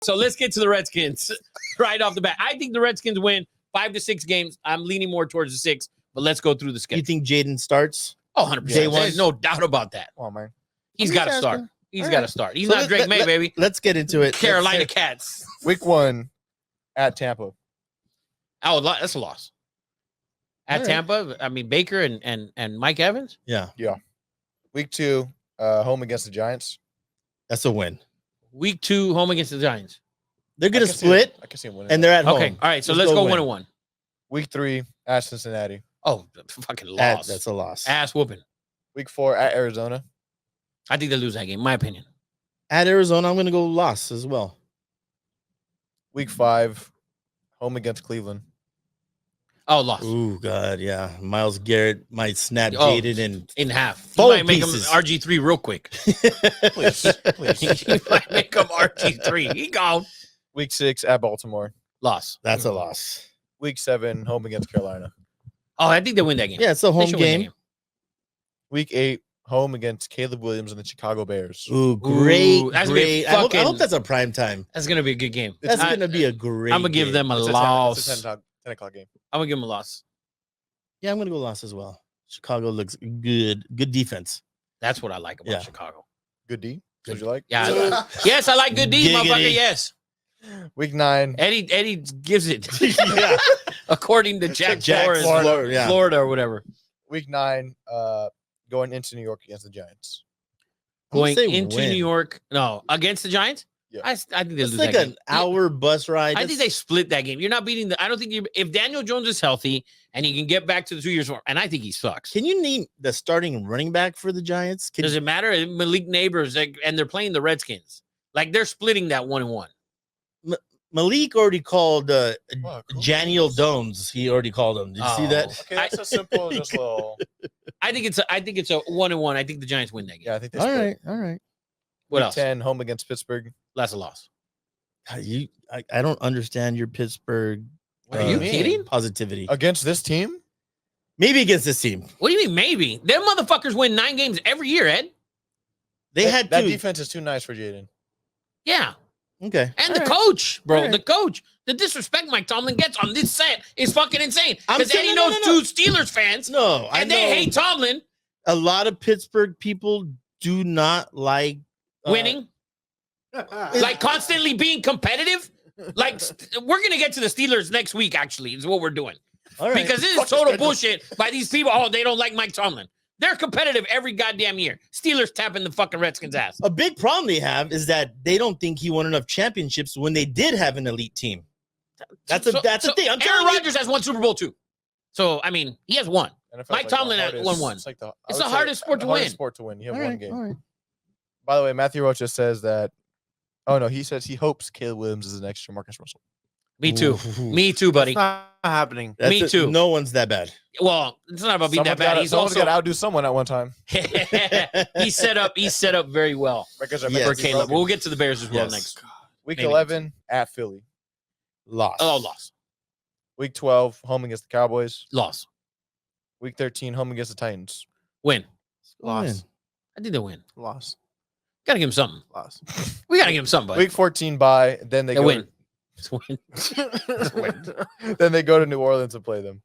So let's get to the Redskins right off the bat. I think the Redskins win 5 to 6 games. I'm leaning more towards the 6, but let's go through the schedule. You think Jaden starts? Oh, 100%. Day one? There's no doubt about that. Oh, man. He's I'm got to just start. asking. He's All got to right. start. He's So not Drake May, baby. Let's get into it. Carolina Cats. Week 1 at Tampa. Oh, that's a loss. At All right. Tampa, I mean, Baker and Mike Evans. Yeah, Week 2, home against the Giants. that's a win. Week 2, home against the Giants. They're I going to can see split, it. I can see him winning. and they're at home. Okay. All right. So Let's let's go go win. 1-1. Week 3 at Cincinnati. Oh, fucking loss. That's a loss. Ass whooping. Week 4 at Arizona. I think they lose that game, in my opinion. At Arizona, I'm going to go loss as well. Week 5, home against Cleveland. Oh, loss. Ooh, God, yeah. Miles Garrett might snap Oh, Jaden and in half. Four You might make pieces. him RG3 real quick. Please. You might make him RG3. He gone. Week 6 at Baltimore. Loss. that's a loss. Week 7, home against Carolina. Oh, I think they win that game. Yeah, it's a They home should win that game. Week 8, home against Caleb Williams and the Chicago Bears. Ooh, great, Ooh, that's gonna be great. I hope fucking- that's a prime time. That's going to be a good game. That's I- going to be a great I'm going to give game. them a It's loss. It's a 10 o'clock game. I'm going to give them a loss. Yeah, I'm going to go loss as well. Chicago looks good. Good defense. That's what I like about Yeah. Chicago. Good D. Good. What you like? Yeah. Yes, I like good D, Giggity. motherfucker. Yes. Week 9. Eddie gives it. Yeah. According to Jack Flores, Florida, yeah. Florida or whatever. Week 9, going into New York against the Giants. I'm gonna Going say into win. New York. No, against the Giants? Yeah. I think they It's lose like that an game. hour bus ride. I think they split that game. You're not beating the. I don't think you. If Daniel Jones is healthy and he can get back to the 2 years more, and I think he sucks. Can you name the starting running back for the Giants? Does it matter? Malik Neighbors, and they're playing the Redskins. Like they're splitting that 1-1. Malik already called Wow, cool. Janiel Dones. He already called him. Did you see that? Okay, that's a simple, just little. I think it's a 1-1. I think the Giants win that game. Yeah, I think they All split. right, all right. What Week else? 10, home against Pittsburgh. That's a loss. I don't understand your Pittsburgh. What do you mean? kidding? Positivity. Against this team? Maybe against this team. What do you mean? Maybe them motherfuckers win 9 games every year, Ed. They had that to. defense is too nice for Jaden. Yeah, Okay. and all the right. coach, bro. All right. The coach. The disrespect Mike Tomlin gets on this set is fucking insane. I'm Because saying- Eddie no, knows no, no. 2 Steelers fans, No, I and know they hate Tomlin a lot of Pittsburgh people do not like winning, like constantly being competitive. Like we're gonna get to the Steelers next week. Actually, is what we're doing. All right. Because this is total bullshit by these people. Oh, they don't like Mike Tomlin. They're competitive every goddamn year. Steelers tapping the fucking Redskins' ass. A big problem they have is that they don't think he won enough championships when they did have an elite team. That's a thing. I'm Aaron telling you. Rodgers has won Super Bowl too. So I mean, he has won. NFL is Mike the Tomlin had hardest- won one. It's, like I It's would the say hardest sport the to hardest win. sport to win. You have All one right, game. all right. By the way, Matthew Rocha says that. Oh no, he says he hopes Caleb Williams is the next Marcus Russell. Me too. Ooh. Me too, buddy. It's not happening. That's Me too. No one's that bad. Well, it's not about being that bad. He's Someone's also got to outdo someone at one time. he's set up very well Because Yes. for Caleb. We'll get to the Bears as well Yes. next. Week maybe. 11 at Philly. Loss. Oh, loss. Week 12 home against the Cowboys. Loss. Week 13 home against the Titans. Win. Loss. I think they win. Loss. Gotta give him something. Loss. We gotta give him something, buddy. Week 14 bye. Then they They go win. Just win. then they go to New Orleans and play them.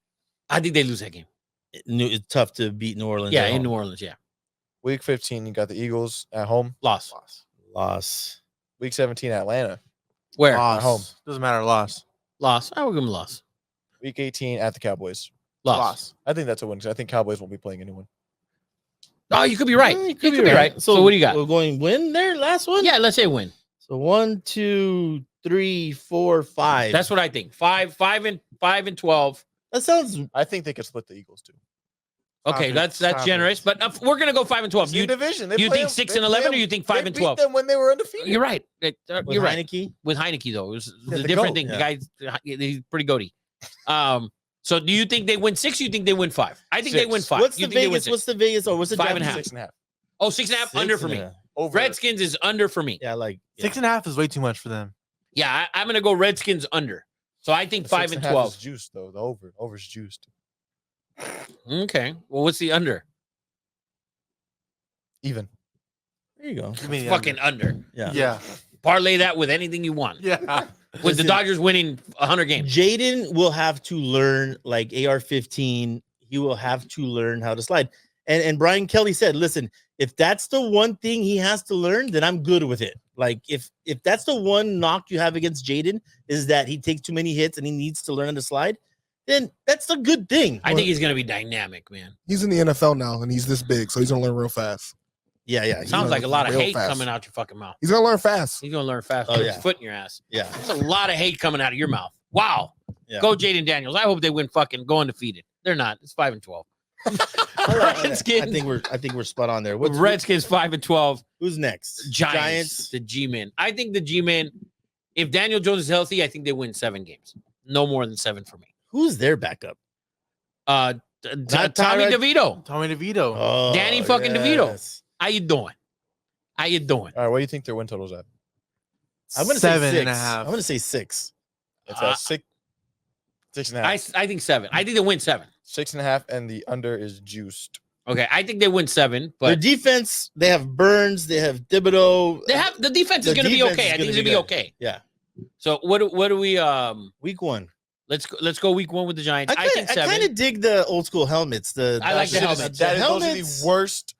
I think they lose that game. It's tough to beat New Orleans. Yeah, at in home. New Orleans. Yeah. Week 15 you got the Eagles at home. Loss. Loss. Week 17 Atlanta. Where? Loss. home. Doesn't matter. Loss. Loss. I will give him a loss. Week 18 at the Cowboys. Loss. I think that's a win because I think Cowboys won't be playing anyone. Oh, you could be right. You You could be right. So, So what do you got? We're going win there. Last one. Yeah, let's say win. So 1, 2, 3, 4, 5. That's what I think. 5 and 12. That sounds. I think they could split the Eagles too. Okay, Stop it. that's Stop it. generous. But we're gonna go 5 and 12. Same You division. They you play think them- 6 they and play 11, or them- you think 5 they and beat 12? them when they were undefeated. You're right. With You're right. Heineke. With Heineke though, it was Yeah, a the different GOAT, thing. yeah. The guy, he's pretty goaty. So do you think they win 6? Or you think they win 5? I think they 6. win 5. What's you the think they win Vegas? 6? What's the Vegas? Or what's the 5.5. 6.5. Oh, 6.5 under for me. Over. Redskins is under for me. Yeah, like 6.5 is way too much for them. Yeah, I'm gonna go Redskins under. So I think The 5 and 6.5 12. is juiced though. The over. Over's juiced. Okay. Well, what's the under? Even. There you go. Give me the Fucking under. Yeah. Yeah. Parlay that with anything you want. Yeah. With the Listen, Dodgers winning 100 games. Jaden will have to learn like AR-15. He will have to learn how to slide. And Brian Kelly said, listen, if that's the one thing he has to learn, then I'm good with it. Like if that's the one knock you have against Jaden is that he takes too many hits and he needs to learn how to slide, then that's a good thing. I think he's going to be dynamic, man. He's in the NFL now, and he's this big, so he's gonna learn real fast. Yeah, yeah. Sounds like a lot of real hate fast. coming out your fucking mouth. He's gonna learn fast. He's going to learn fast. Oh, Put yeah. his foot in your ass. Yeah. There's a lot of hate coming out of your mouth. Wow. Yeah. Go Jaden Daniels. I hope they win fucking go undefeated. They're not. It's 5-12. Redskins. I think we're spot on there. Redskins 5-12. Who's next? Giants. The G-Men. I think the G-Men, if Daniel Jones is healthy, I think they win 7 games. No more than 7 for me. Who's their backup? Tommy Tyrod- DeVito. Tommy DeVito. Oh, Danny fucking DeVito. yes. How you doing? How you doing? All right, what do you think their win total's at? I'm gonna say 7.5. 6. I'm gonna say 6. It's Uh, at 6.5. I think 7. I think they win 7. 6.5, and the under is juiced. Okay, I think they win 7, Their but defense, they have Burns, they have Thibodeau. they have the defense is The going to be defense okay. is I think gonna it's be going to be good. okay. Yeah. So what do we Week 1. let's go week 1 with the Giants. I think I 7. kind of dig the old school helmets. I like the Those helmets. are those are helmets. the worst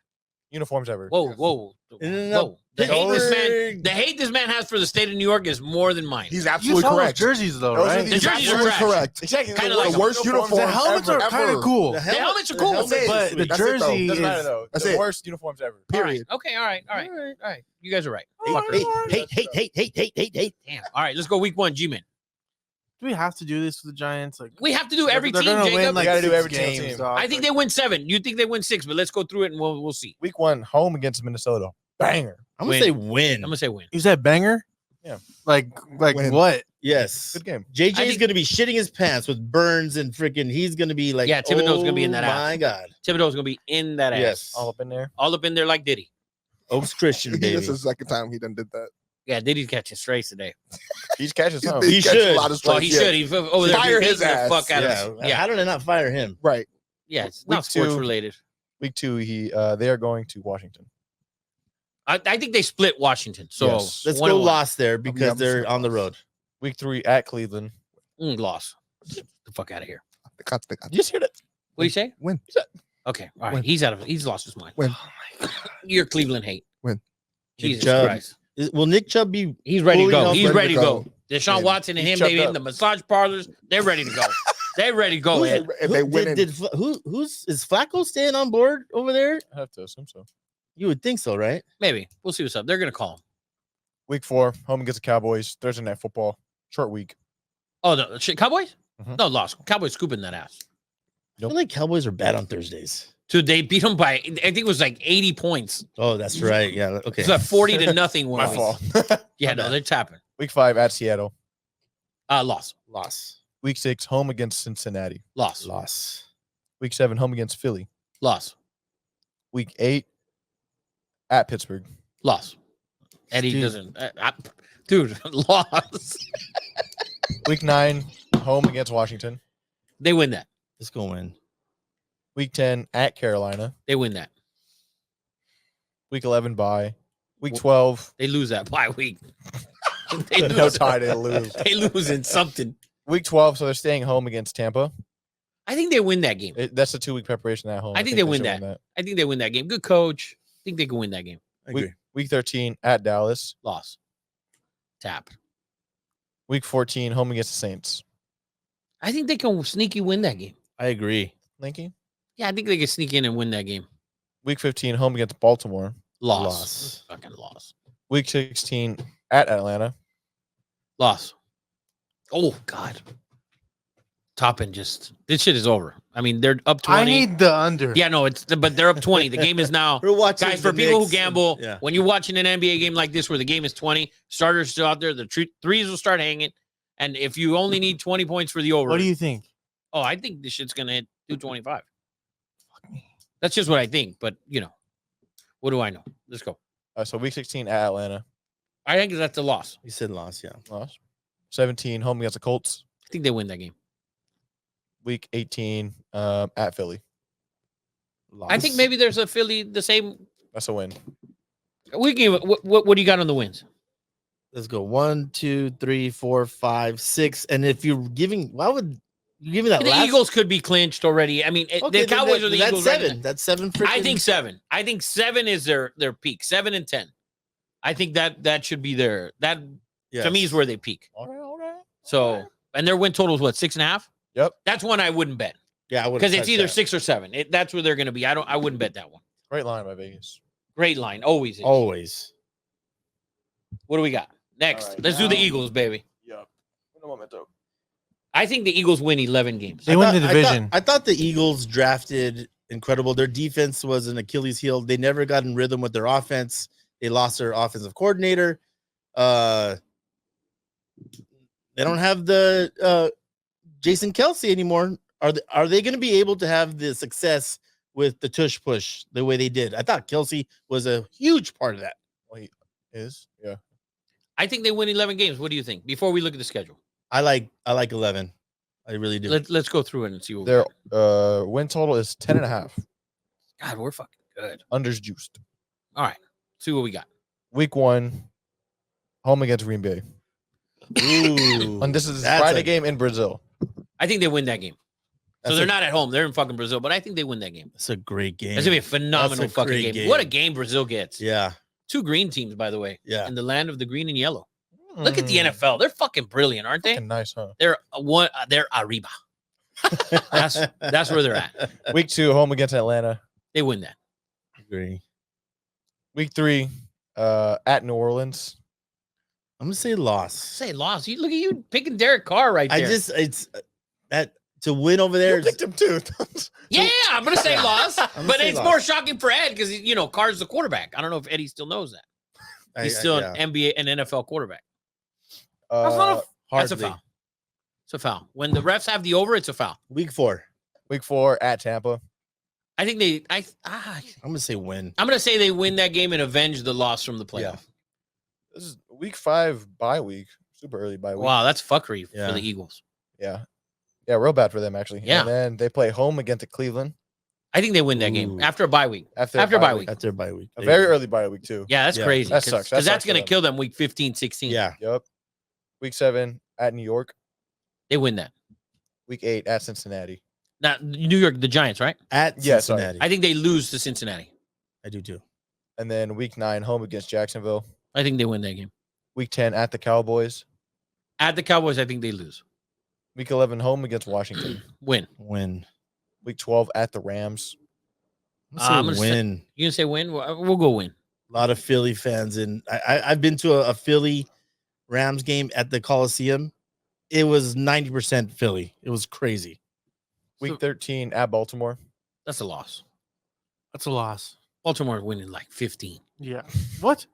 uniforms ever. Whoa. No. The hate this man Pittsburgh. the hate this man has for the state of New York is more than mine. He's You absolutely saw those correct. jerseys though, Those are right? the The jerseys are absolutely trash. correct. Exactly. Kinda the like worst them. worst uniforms The helmets ever, are kind ever. of cool. The helmets are cool. That's it. But the That's it, though. jersey Doesn't matter is though. That's the it. worst uniforms ever. All right. Period. Okay, all right. You guys are right. Hate. Damn. All right, let's go week 1, G-Men. Do we have to do this with the Giants? Like We have to do every they're team, gonna Jacob. win, like, You gotta do 6 every single games, team. dog. I think they win 7. You think they win 6, but let's go through it and we'll see. Week 1, home against Minnesota. Banger. I'm gonna Win. say I'm win. gonna say win. You said banger? Yeah. Like Win. what? Yes. Good game. JJ's I think- gonna be shitting his pants with Burns and freaking. He's gonna be like, Yeah, Thibodeau's gonna be in that Oh ass. my god. Thibodeau's gonna be in that ass. Yes. All up in there. All up in there like Diddy. Oaks Christian baby. This is the second time he done did that. Yeah, Diddy's catching strays today. He's catching some. He catches should. a lot of Well, strikes, he yeah. should. He's over there Fire beating his the ass. fuck out Yeah. of us. Yeah, How did I not fire him? Right. yeah. It's not Week sports 2. related. Week 2, they are going to Washington. I think they split Washington. So Yes. Let's 1-1. go lost there because I'm they're saying on the road. Week 3 at Cleveland. Loss. Get the fuck out of here. Got You just hear that? What do you say? Win. Okay, all right. Win. He's lost his mind. Win. You're Cleveland hate. Win. Jesus Chubb. Christ. Will Nick Chubb be? He's ready to fully go. healthy? He's ready to go. Win. Deshaun Win. Watson and He's him, they chubbed in the up. massage parlors. They're ready to go. They're ready to go. Who's- Ed. If they win, who's is Flacco staying on board over there? I have to assume so. You would think so, right? Maybe. We'll see what's up. They're gonna call him. Week 4, home against the Cowboys. Thursday night football. Short week. Oh, the shit, Cowboys? Mhm. No, lost. Cowboys scooping that ass. I feel like Cowboys are bad on Thursdays. So they beat them by, I think it was like 80 points. Oh, that's right. Yeah. Okay. It's a 40-0 win. My fault. Yeah, My no, bad. they're tapping. Week 5 at Seattle. Loss. Loss. Week 6, home against Cincinnati. Loss. Loss. Week 7, home against Philly. Loss. Week 8 at Pittsburgh. Loss. Eddie Dude. doesn't. Dude, loss. Week 9, home against Washington. They win that. Let's go win. Week 10 at Carolina. They win that. Week 11 bye. Week 12, They lose that bye week. they no lose. tie to lose. They lose in something. Week 12, so they're staying home against Tampa. I think they win that game. That's a 2-week preparation at home. I think they win should that. I think they win that game. Good coach. I think they can win that game. I agree. Week 13 at Dallas. Loss. Tap. Week 14, home against the Saints. I think they can sneaky win that game. I agree. Linky. Yeah, I think they can sneak in and win that game. Week 15, home against Baltimore. Loss. Loss. Fucking loss. Week 16 at Atlanta. Loss. Oh, God. Toppin just, this shit is over. I mean, they're up 20. I need the under. Yeah, no, but they're up 20. The game is now. We're watching Guys, the for people who Knicks. gamble, Yeah. when you're watching an NBA game like this where the game is 20, starters still out there, the threes will start hanging. And if you only need 20 points for the over, What do you think? oh, I think this shit's going to hit 225. That's just what I think. But, what do I know? Let's go. So week 16 at Atlanta. I think that's a loss. You said loss, yeah. Loss. 17, home against the Colts. I think they win that game. Week 18 at Philly. Loss. I think maybe there's a Philly, the same. That's a win. We give what do you got on the wins? let's go 1, 2, 3, 4, 5, 6. And if you're giving, why would you give me that? The last? Eagles could be clinched already. I mean, Okay, the Cowboys or the that's Eagles. 7. That's 7. I think 7. I think 7 is their peak. 7 and 10. I think that should be their to me is where they peak. All right. So and their win total is what 6.5. Yep. That's one I wouldn't bet Yeah, I would because it's either 6 or 7. That's where they're going to be. I wouldn't bet that one. Great line by Vegas. Great line, always. Is. always. What do we got next? All right, Let's do the now- Eagles, baby. Yep. Un momento. I think the Eagles win 11 games. They win the division. I thought the Eagles drafted incredible. Their defense was an Achilles heel. They never got in rhythm with their offense. They lost their offensive coordinator. They don't have the Jason Kelsey anymore. Are they going to be able to have the success with the tush push the way they did? I thought Kelsey was a huge part of that. Well, he is. Yeah. I think they win 11 games. What do you think? Before we look at the schedule, I like 11. I really do. let's go through it and see what Their we got. win total is 10.5. God, we're fucking good. Unders juiced. All right, see what we got. Week 1, home against Green Bay. Ooh, And this is that's Friday a- game in Brazil. I think they win that game. So That's they're a- not at home. They're in fucking Brazil, but I think they win that game. That's a great game. It's gonna be a phenomenal That's a fucking great game. What a game. game Brazil gets. Yeah, 2 green teams, by the way. yeah. In the land of the green and yellow. Look at the Mm, NFL. They're fucking brilliant, aren't they? fucking nice, huh? They're one. They're arriba. That's where they're at. Week 2, home against Atlanta. They win that. Agree. Week 3, at New Orleans. I'm gonna say loss. Say loss. You look at you picking Derek Carr right there. It's that to win over there. You picked him too. Yeah, I'm gonna say loss, gonna but say it's loss. more shocking for Ed because Carr's the quarterback. I don't know if Eddie still knows that. He's still yeah, an NBA and NFL quarterback. That's That's a hardly. foul. It's a foul. When the refs have the over, it's a foul. Week 4. Week 4 at Tampa. I think they. I'm gonna say win. I'm gonna say they win that game and avenge the loss from the playoff. Yeah. This is week 5 bye week. Super early bye week. Wow, that's fuckery Yeah. for the Eagles. Yeah. Yeah, real bad for them actually. Yeah. And then they play home against the Cleveland I think they win that game Ooh. after a bye week. after After bye week. That's their bye week. A There very you go. early bye week too. Yeah, that's Yeah, crazy. that sucks. That Because sucks that's for gonna them. kill them week 15, 16. Yeah. Yep. Week 7 at New York. They win that. Week 8 at Cincinnati. Now, New York, the Giants, right? At Yeah, sorry. Cincinnati. I think they lose to Cincinnati. I do too. And then week 9 home against Jacksonville. I think they win that game. Week 10 at the Cowboys. At the Cowboys, I think they lose. Week 11 home against Washington. Win. Win. Week 12 at the Rams. I'm I'm gonna gonna say say- win. You gonna say win? We'll go win. A lot of Philly fans, and I've been to a Philly Rams game at the Coliseum. It was 90% Philly. It was crazy. Week So- 13 at Baltimore. That's a loss. That's a loss. Baltimore winning like 15. Yeah. What?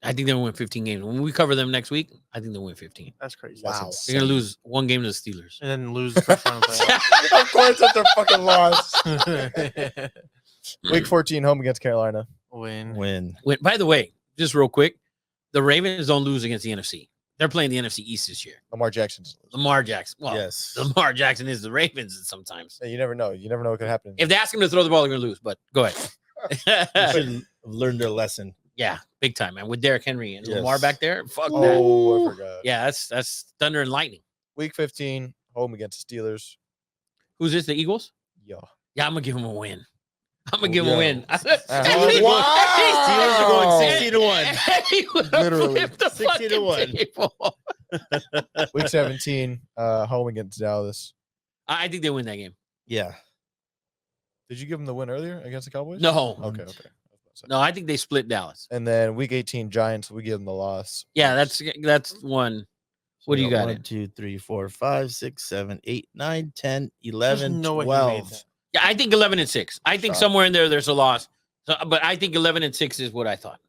I think they'll win 15 games. When we cover them next week, I think they'll win 15. That's crazy. That's Wow. They're gonna lose one game to the Steelers. And then lose the first round of playoffs. Of course, that's their fucking loss. Mm. Week 14 home against Carolina. Win. Win. By the way, just real quick, the Ravens don't lose against the NFC. They're playing the NFC East this year. Lamar Jackson's. Lamar Jackson. Well, Yes. Lamar Jackson is the Ravens sometimes. You never know. You never know what could happen. If they ask him to throw the ball, they're gonna lose. But go They ahead. should have learned their lesson. Yeah, big time, man. With Derrick Henry and Yes. Lamar back there, fuck that. Oh, I forgot. Yeah, that's thunder and lightning. Week 15 home against the Steelers. Who's this? The Eagles? Yeah. Yeah, I'm gonna give him a win. I'm gonna Oh, give him a yeah. win. Wow. Steelers are going 60 to 1. He would have Literally. flipped the 60 to fucking 1. table. Week 17 home against Dallas. I think they win that game. Yeah. Did you give them the win earlier against the Cowboys? No, Okay. I was about to say. no, I think they split Dallas. And then week 18 Giants, we give them the loss. Yeah, that's one. What do you got? 1, in? 2, 3, 4, 5, 6, 7, 8, 9, 10, 11, no way he made 12. that. Yeah, I think 11 and 6. I think Shot. somewhere in there's a loss. So, but I think 11 and 6 is what I thought.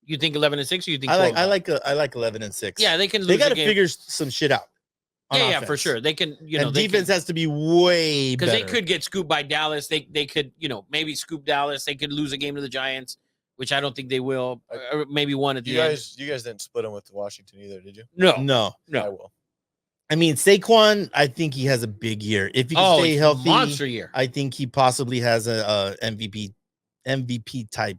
You think 11 and 6, or you think 12? I like 11 and 6. Yeah, they can lose. They got the to game. figure some shit out. on Yeah, for offense. sure. They can, And they defense has to be way because better. they could get scooped by Dallas. They could, maybe scoop Dallas. They could lose a game to the Giants, which I don't think they will. Or maybe one at the You end. guys didn't split them with Washington either, did you? No, No, I will. I mean Saquon. I think he has a big year if he can oh, stay it's healthy. monster year. I think he possibly has a MVP type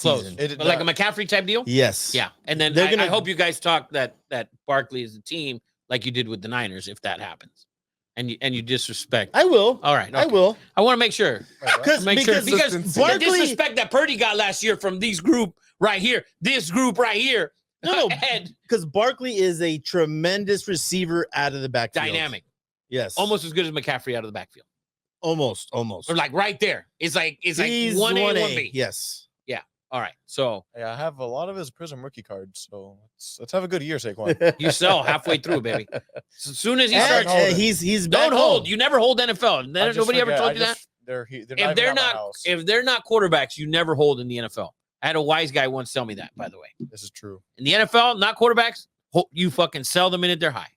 Close. season. It did But like a not. McCaffrey type deal? Yes. Yeah. And then They're I gonna- hope you guys talk that Barkley is the team like you did with the Niners if that happens. And you disrespect. I will. All right. I okay. will. I want to make sure. Because Make sure because because the Barkley. disrespect that Purdy got last year from this group right here, this group right here, No, and because Barkley is a tremendous receiver out of the backfield. dynamic, Yes. almost as good as McCaffrey out of the backfield, Almost. or like right there. It's like He's 1A, 1B. Yes. All right, so Yeah, I have a lot of his Prism rookie cards, so let's have a good year, Saquon. you sell halfway through, baby. As soon as he And, starts, hold it. he's back don't hold. home. You never hold NFL. I just Nobody ever forget- told I you that. just- They're If even they're at my not, house. if they're not quarterbacks, you never hold in the NFL. I had a wise guy once tell me that. By the way, This is true. in the NFL, not quarterbacks, you fucking sell the minute they're high.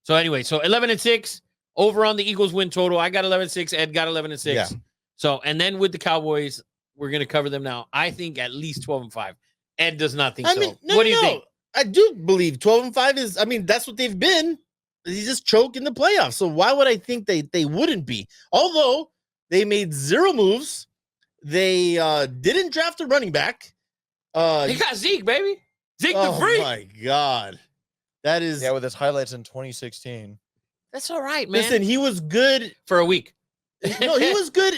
So anyway, so 11-6 over on the Eagles win total. I got 11-6. Ed got 11-6. Yeah. So and then with the Cowboys, we're gonna cover them now. I think at least 12-5. Ed does not think I so. mean, no, What do you no. think? I do believe 12-5 is. I mean, that's what they've been. They just choke in the playoffs. So why would I think they wouldn't be? Although they made 0 moves, they didn't draft a running back. They got Zeke, baby. Zeke the Oh freak. my god, that is. Yeah, with his highlights in 2016. That's all right, man. Listen, he was good. For a week. No, he was good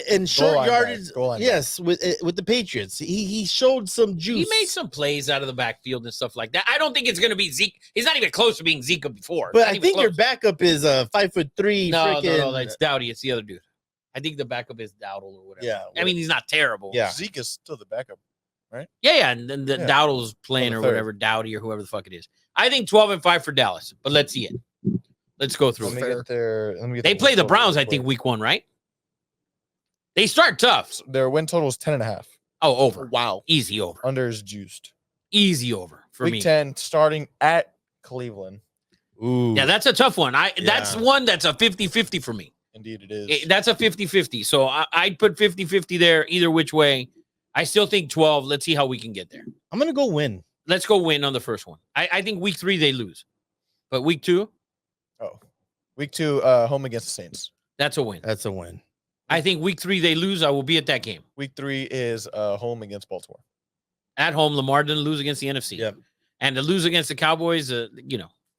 in short line back, yardage. goal line back. Yes, with the Patriots, he showed some juice. He made some plays out of the backfield and stuff like that. I don't think it's going to be Zeke. He's not even close to being Zeke before. But Not I even think your close. backup is a 5'3". No, freaking, that's Dowdy. It's the other dude. I think the backup is Dowdle or whatever. Yeah, I mean, he's not terrible. Yeah. Zeke is still the backup. Yeah. And then the Yeah. Dowdle's playing On or the third. whatever, Dowdy or whoever the fuck it is. I think 12-5 for Dallas, but let's see it. Let's go through Let me it. Fair. get their. Let me get They the play win the total Browns, real I think, quick. week 1, right? They start tough. Their win total is 10.5. Oh, over. Wow. Easy over. Under is juiced. Easy over for Week me. 10 starting at Cleveland. Ooh, Yeah, that's a tough one. That's Yeah. one that's a 50-50 for me. Indeed, it is. That's a 50-50. So I'd put 50-50 there either which way. I still think 12. Let's see how we can get there. I'm gonna go win. Let's go win on the first one. I think week 3 they lose. But week 2, Oh, week 2, home against the Saints. that's a win. That's a win. I think week 3 they lose. I will be at that game. Week 3 is home against Baltimore. At home, Lamar didn't lose against the NFC. Yep. And to lose against the Cowboys,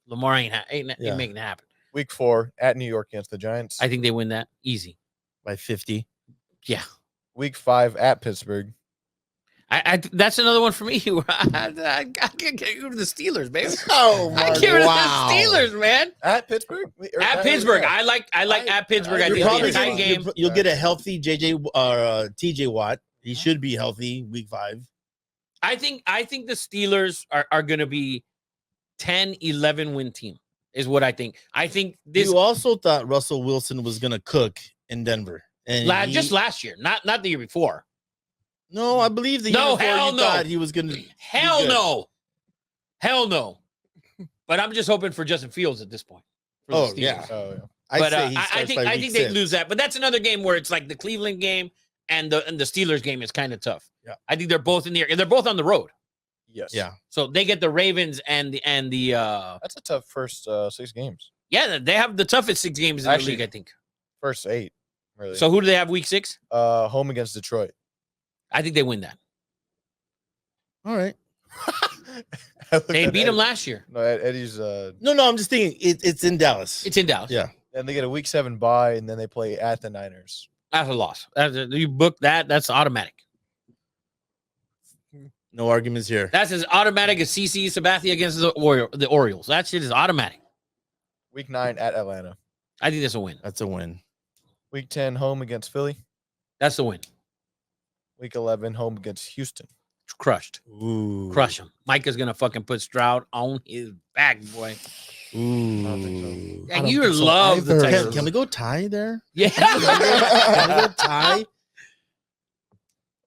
Lamar ain't Yeah. making it happen. Week 4 at New York against the Giants. I think they win that easy. By 50. Yeah. Week 5 at Pittsburgh. I that's another one for me. I can't get rid of the Steelers, baby. Oh I my get rid wow. of the Steelers, man. At Pittsburgh? At Pittsburgh, I like at Pittsburgh. I You're think it'll be a probably tight gonna- game. You'll get a healthy TJ Watt. He should be healthy week 5. I think the Steelers are going to be 10-11 win team is what I think. I think this You also thought Russell Wilson was gonna cook in Denver, and just last year, not the year before. no, I believe the No, year before hell you no. thought he was gonna. Hell good. no. Hell no. But I'm just hoping for Justin Fields at this point. for the Oh, Steelers. yeah. Oh, yeah. I'd But say he I starts think by I week think they 6. lose that. But that's another game where it's like the Cleveland game and the Steelers game is kind of tough. Yeah. I think they're both in the air. They're both on the road. Yes. Yeah, So they get the Ravens and the That's a tough first 6 games. yeah, they have the toughest 6 games in Actually, the league, I think. First 8, really. So who do they have week 6? home against Detroit. I think they win that. all right. They beat them last year. No, Eddie's. No, I'm just thinking it's in Dallas. It's in Dallas. Yeah. And they get a week 7 bye, and then they play at the Niners. That's a loss. You book that, that's automatic. No arguments here. That's as automatic as CC Sabathia against the Orioles. That shit is automatic. Week 9 at Atlanta. I think that's a win. That's a win. Week 10 home against Philly. That's a win. Week 11 home against Houston. Crushed. Ooh. Crush him. Micah's gonna fucking put Stroud on his back, boy. Ooh. don't think Yeah, don't you think so love the either. Texans. Can we go tie there? Yeah. Can we go tie?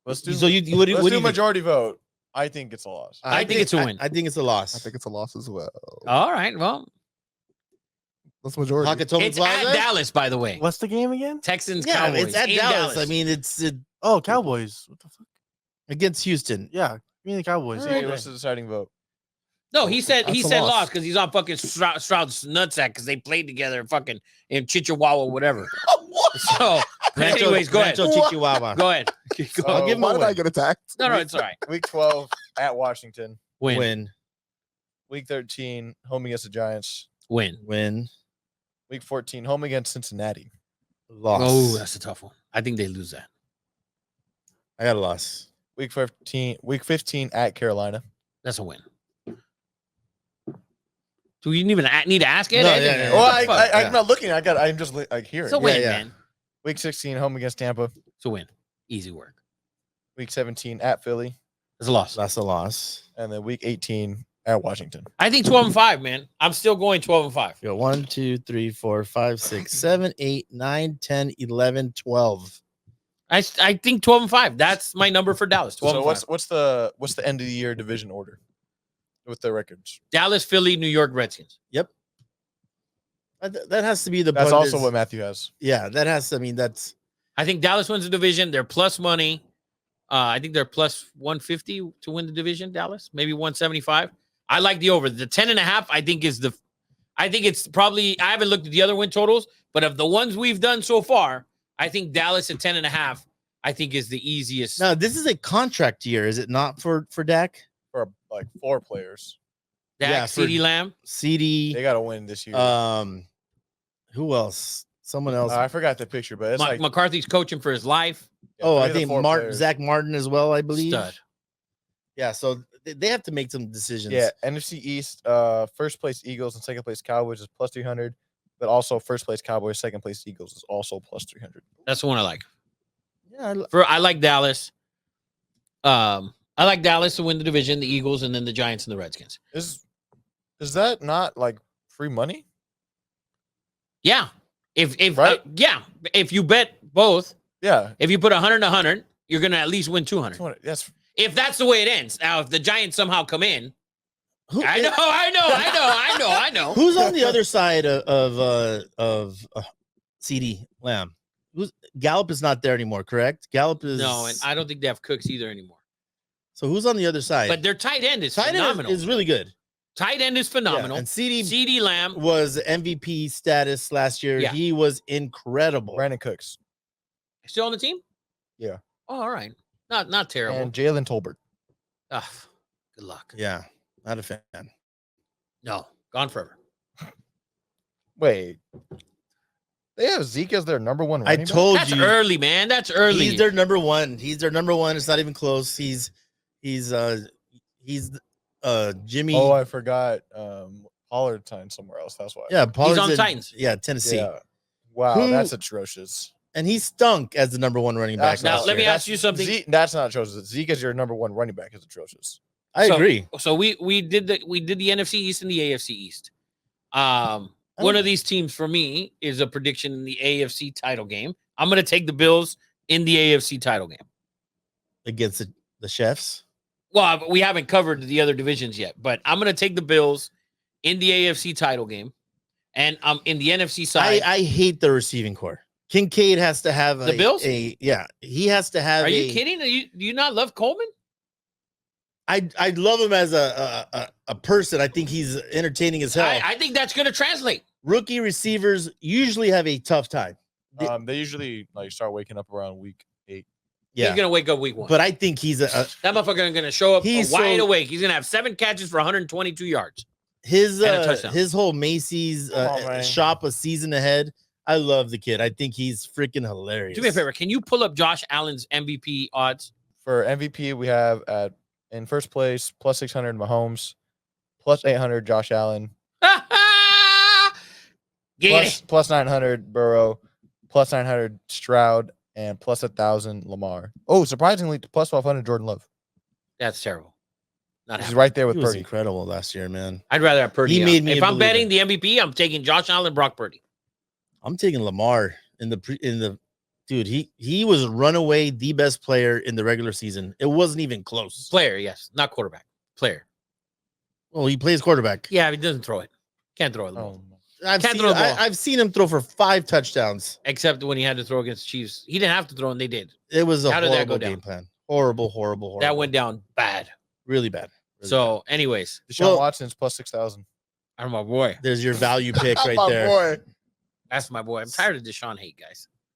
Let's do, So you what do let's what do do you majority vote. I think it's a loss. I think it's a win. I think it's a loss. I think it's a loss as well. All right. Well, That's majority. Hakatomi it's at Plaza? Dallas, by the way. What's the game again? Texans, Yeah, Cowboys. it's at in Dallas. I mean, it's Oh, Cowboys. What the fuck? against Houston. Yeah, give me the Cowboys. All Yeah, right. Hey, what's the deciding vote? no, he said That's a loss loss. because he's on fucking Stroud's nutsack because they played together fucking in Chihuahua, whatever. So Anyways, go ahead. Rancho Chihuahua. Go ahead. Go. I'll give him Why a did I win. get attacked? No, it's all right. Week 12 at Washington. Win. Win. Week 13 home against the Giants. Win. Win. Week 14 home against Cincinnati. Loss. Oh, that's a tough one. I think they lose that. I got a loss. Week 15 at Carolina. That's a win. Do you even need to ask it? No, yeah. Oh, What the fuck? I'm not looking. I'm just like hearing. It's a win, yeah. man. Week 16 home against Tampa. It's a win. Easy work. Week 17 at Philly, It's a loss. That's a loss. and then week 18 at Washington. I think 12-5, man. I'm still going 12-5. You got 1, 2, 3, 4, 5, 6, 7, 8, 9, 10, 11, 12. I think 12-5. That's my number for Dallas. 12-5. So what's the end of the year division order with the records? Dallas, Philly, New York, Redskins. That has to be the. That's also Bundes- what Matthew has. Yeah, that has. I mean, that's. I think Dallas wins the division. They're plus money. I think they're plus 150 to win the division. Dallas, maybe 175. I like the over. The 10.5. I think it's probably. I haven't looked at the other win totals, but of the ones we've done so far, I think Dallas at 10.5. I think is the easiest. No, this is a contract year, is it not for Dak? For like 4 players. Dak, yeah, for- CeeDee Lamb. CD. They got to win this year. Who else? Someone else. I forgot the picture, but it's like McCarthy's coaching for his life. oh, three I of the think 4 Martin, players. Zach Martin as well. I believe. Stud. Yeah, so they have to make some decisions. Yeah, NFC East, first place Eagles and second place Cowboys is plus 300, but also first place Cowboys, second place Eagles is also plus 300. That's the one I like. Yeah. I like Dallas. I like Dallas to win the division, the Eagles, and then the Giants and the Redskins. Is that not like free money? Yeah. If Right? if you bet both, Yeah. if you put 100 and 100, you're gonna at least win 200. That's If that's the way it ends. Now, if the Giants somehow come in, Who- I know. Who's on the other side of CD Lamb? Gallup is not there anymore, correct? Gallup is No, and I don't think they have Cooks either anymore. So who's on the other side? But their tight end is tight end phenomenal. is really good. Tight end is phenomenal. Yeah, and CD CeeDee Lamb. was MVP status last year. Yeah. He was incredible. Brandon Cooks Still on the team? Yeah. Oh, all right. Not terrible. and Jalen Tolbert. Ugh, good luck. Yeah, not a fan. No, gone forever. Wait. They have Zeke as their number one I running back? told That's you early, man. That's early. he's their number one. He's their number one. It's not even close. He's Jimmy. Oh, I forgot. Pollard signed somewhere else. That's why. yeah, Pollard's on in- Titans. Yeah, Tennessee. Yeah. Wow, Who- that's atrocious. And he stunk as the number one running back. That's Now, last let me year. ask you something. Zeke, that's not atrocious. Zeke as your number one running back is atrocious. I So- agree. So we did the NFC East and the AFC East. One of these teams for me is a prediction in the AFC title game. I'm going to take the Bills in the AFC title game. Against the Chefs. Well, we haven't covered the other divisions yet, but I'm going to take the Bills in the AFC title game, and in the NFC side. I hate the receiving core. Kincaid has to have The Bills? Yeah, he has to have. Are you kidding? Do you not love Coleman? I love him as a person. I think he's entertaining as hell. I think that's going to translate. Rookie receivers usually have a tough time. They usually like start waking up around week 8. He's going to wake up week 1. But I think he's that motherfucker going to show up He's wide so- awake. He's going to have 7 catches for 122 yards. his and a touchdown. his whole Macy's man. shop a season ahead. I love the kid. I think he's freaking hilarious. Do me a favor. Can you pull up Josh Allen's MVP odds? For MVP, we have in first place plus 600 Mahomes, plus 800 Josh Allen, Get it. plus 900 Burrow, plus 900 Stroud, and plus 1,000 Lamar. Oh, surprisingly, plus 1,200 Jordan Love. That's terrible. Not He's happening. right there with He was Purdy. incredible last year, man. I'd rather have Purdy. He out. made me If a I'm betting believer. the MVP, I'm taking Josh Allen, Brock Purdy. I'm taking Lamar in the dude. He was runaway the best player in the regular season. It wasn't even close. Player, yes, not quarterback. Player. Well, he plays quarterback. Yeah, he doesn't throw it. Can't throw it. Oh, Can't throw the ball. I've seen him throw for 5 touchdowns. Except when he had to throw against the Chiefs. He didn't have to throw, and they did. It was a How did that horrible go down? game plan. Horrible. That went down bad. really bad. Really So, anyways, Deshaun Well- Watson's plus 6,000. I'm my boy. bad. There's your value pick right My there. boy. That's my boy. I'm tired of Deshaun hate, guys.